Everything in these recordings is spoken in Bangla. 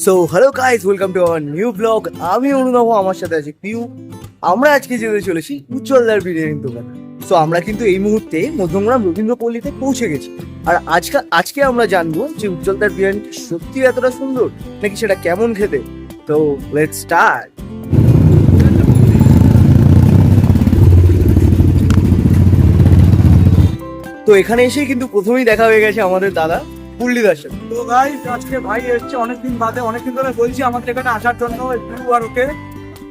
So hello guys, welcome to our new blog. আমি অনুভব, আমার সাথে আছে পিউ। আমরা আজকে যেতে চলেছি উজ্জ্বলদার বিরিয়ানির দোকান। সো আমরা কিন্তু এই মুহূর্তে মধ্যমগ্রাম রবীন্দ্রপল্লীতে পৌঁছে গেছি। আর আজকে আমরা জানবো যে উজ্জ্বলদার বিরিয়ানিটা সত্যি এতটা সুন্দর নাকি সেটা কেমন খেতে। তো লেটস স্টার্ট। তো এখানে এসেই কিন্তু প্রথমেই দেখা হয়ে গেছে আমাদের দাদা পুল্লিদার সাথে। তো গাইস, আজকে ভাই এসছে অনেকদিন বাদে, অনেকদিন ধরে বলছি আমাদের এখানে আসার জন্য। একটু আর ওকে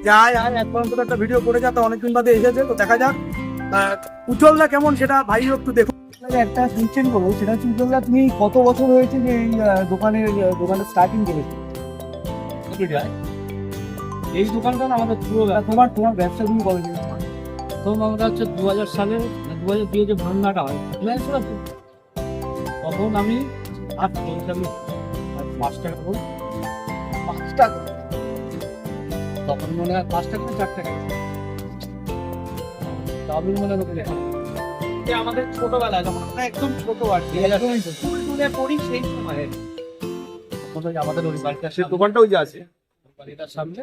যাই আর এক পর্যন্ত একটা ভিডিও করে যা, তো অনেকদিন বাদে এসেছে। তো দেখা যাক উজ্জ্বলদা কেমন সেটা ভাই একটু দেখুন। একটা কোয়েশ্চেন করবো, সেটা হচ্ছে উজ্জ্বলদা, তুমি কত বছর হয়েছে যে এই দোকানের স্টার্টিং করেছো? এই দোকানটা না আমাদের পুরো তোমার ব্যবসা তুমি কবে থেকে? প্রথম আমরা হচ্ছে 2000 সালে 2002 যে বন্যাটা হয় বুঝেছিল তো, তখন আমি 5 টাকা করে, 5 টাকা? তখন মনে হয় 5 টাকা না 4 টাকা আমি মনে হয় আমাদের ছোটবেলায় যখন আমরা একদম ছোট আর কি, স্কুল টুলে পড়ি সেই সময় আমাদের ওই বাড়িটার সেই দোকানটা ওই যে আছে বাড়িটার সামনে।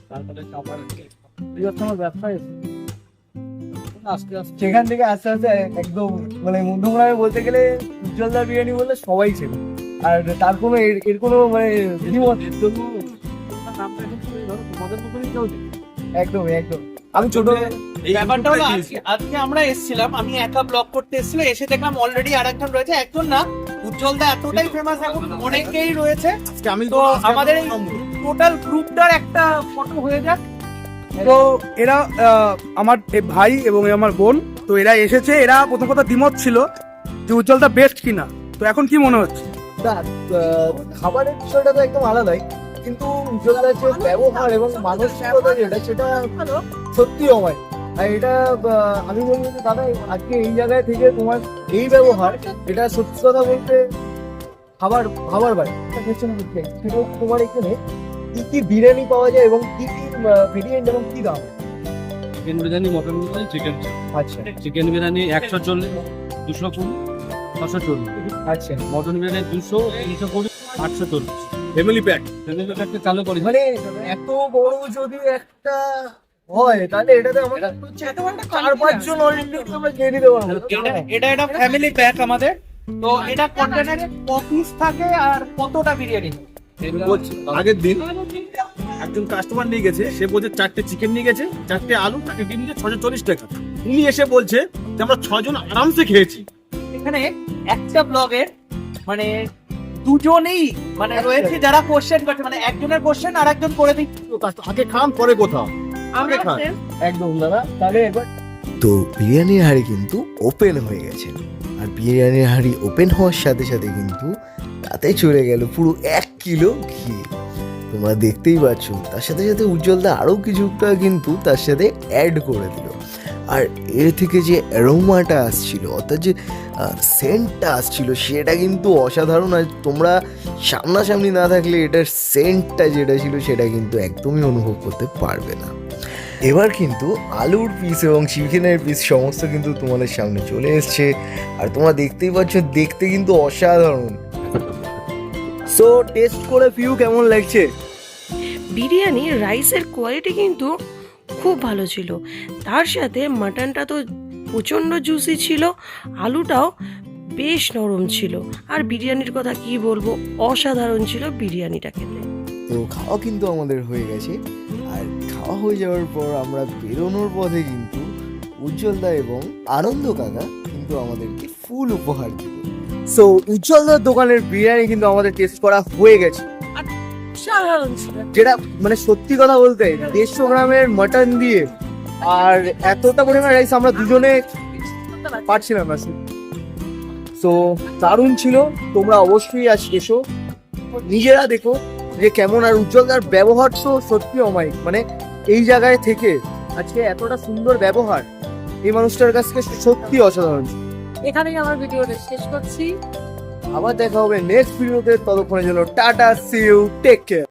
তারপরে আমার তোমার ব্যবসা আস্তে আস্তে সেখান থেকে আস্তে আস্তে একদম মানে মধ্যমগ্রামে বলতে গেলে উজ্জ্বলদার বিরিয়ানি বললে সবাই ছিল। আর তার কোনো এর কোনো মানে নামটা ধরো তোমাদের মতনই কেউ নেই। একদম একদম। আমি ছোট ব্যাপারটা হলো আজকে আমরা এসেছিলাম, আমি একা ব্লগ করতে এসেছিলাম, এসে দেখলাম অলরেডি আরেকজন রয়েছে। একজন না, উজ্জ্বলদা এতটাই ফেমাস, এখন অনেকেই রয়েছে। আমি তো আমাদের এই টোটাল গ্রুপটার একটা ফটো হয়ে যাক। তো এরা আমার ভাই এবং আমার বোন, তো এরা এসেছে। এরা প্রথম কথা দ্বিমত ছিল যে উজ্জ্বলদা বেস্ট কিনা। তো এখন কি মনে হচ্ছে? খাবারের বিষয়টা তো একদম আলাদাই, কিন্তু উজ্জ্বলদার যে ব্যবহার এবং মানসিকতা যেটা, সেটা সত্যি অমায়। আর এটা আমি বলবো যে দাদা, আজকে এই জায়গায় থেকে তোমার এই ব্যবহার, এটা সত্যি কথা বলতে খাবার ভাই একটা কোয়েশ্চেন করতে, সেটা তোমার এখানে কি কি বিরিয়ানি পাওয়া যায় এবং কি কি ভেরিয়েন্ট এবং কি দাম? Chicken biryani, mutton biryani, chicken আচ্ছা চিকেন বিরিয়ানি 140, 220, 640। আচ্ছা, মটন বিরিয়ানি 200, 320, 840। ফ্যামিলি প্যাকটা চালু করি। মানে এত বড় যদি একটা হয় তাহলে এটাতে আমরা 4-5 জন অলরেডি আমরা খেয়ে নিতে পারবো। এটা ফ্যামিলি প্যাক আমাদের। তো এটা কন্টেনারে পিস থাকে আর কতটা বিরিয়ানি? বলছি, আগের দিন একজন কাস্টমার নিয়ে গেছে, সে বলছে 4টে চিকেন নিয়ে গেছে, 4টে আলু, তাকে ডিম দিয়ে 640 টাকা। উনি এসে বলছে যে আমরা 6 জন আরামসে খেয়েছি। এখানে একটা ব্লগের মানে দুজনেই মানে রয়েছে যারা কোশ্চেন করছে, মানে একজনের কোশ্চেন আর একজন করে দিচ্ছে। আগে খান পরে কোথাও আমরা খান। একদম দাদা, তাহলে একবার তো বিরিয়ানির হাঁড়ি কিন্তু ওপেন হয়ে গেছে, আর বিরিয়ানির হাঁড়ি ওপেন হওয়ার সাথে সাথে কিন্তু তাতে চলে গেল পুরো 1 কিলো ঘি। তোমরা দেখতেই পাচ্ছ, তার সাথে সাথে উজ্জ্বলদা আরও কিছুটা কিন্তু তার সাথে অ্যাড করে দিল। আর এর থেকে যে অ্যারোমাটা আসছিল, অর্থাৎ যে সেন্টটা আসছিল, সেটা কিন্তু অসাধারণ। আর তোমরা সামনাসামনি না থাকলে এটার সেন্টটা যেটা ছিল সেটা কিন্তু একদমই অনুভব করতে পারবে না। এবার কিন্তু আলুর পিস এবং চিকেনের পিস সমস্ত কিন্তু তোমাদের সামনে চলে এসছে, আর তোমরা দেখতেই পাচ্ছ, দেখতে কিন্তু অসাধারণ। সো টেস্ট করে পিউ কেমন লাগছে? বিরিয়ানির রাইসের কোয়ালিটি কিন্তু খুব ভালো ছিল, তার সাথে মাটনটা তো প্রচণ্ড জুসি ছিল, আলুটাও বেশ নরম ছিল, আর বিরিয়ানির কথা কি বলবো, অসাধারণ ছিল বিরিয়ানিটা খেতে। তো খাওয়া কিন্তু আমাদের হয়ে গেছে, আর খাওয়া হয়ে যাওয়ার পর আমরা বেরোনোর পথে কিন্তু উজ্জ্বলদা এবং আনন্দ কাকা কিন্তু আমাদেরকে ফুল উপহার দিল। সো উজ্জ্বলদার দোকানের বিরিয়ানি কিন্তু আমাদের টেস্ট করা হয়ে গেছে, অসাধারণ ছিল। যেটা মানে সত্যি কথা বলতে 150 গ্রামের মাটন দিয়ে আর এতটা পরিমাণ রাইস আমরা দুজনে পারছিলাম না। সো দারুণ ছিল। তোমরা অবশ্যই আজ এসো, নিজেরা দেখো যে কেমন। আর উজ্জ্বলদার ব্যবহার তো সত্যি অমায়িক, মানে এই জায়গায় থেকে আজকে এতটা সুন্দর ব্যবহার এই মানুষটার কাছ থেকে সত্যি অসাধারণ। এখানেই আমার ভিডিওটা শেষ করছি। আবার দেখা হবে নেক্সট ভিডিওতে, ততক্ষণের জন্য tata, see you, take care.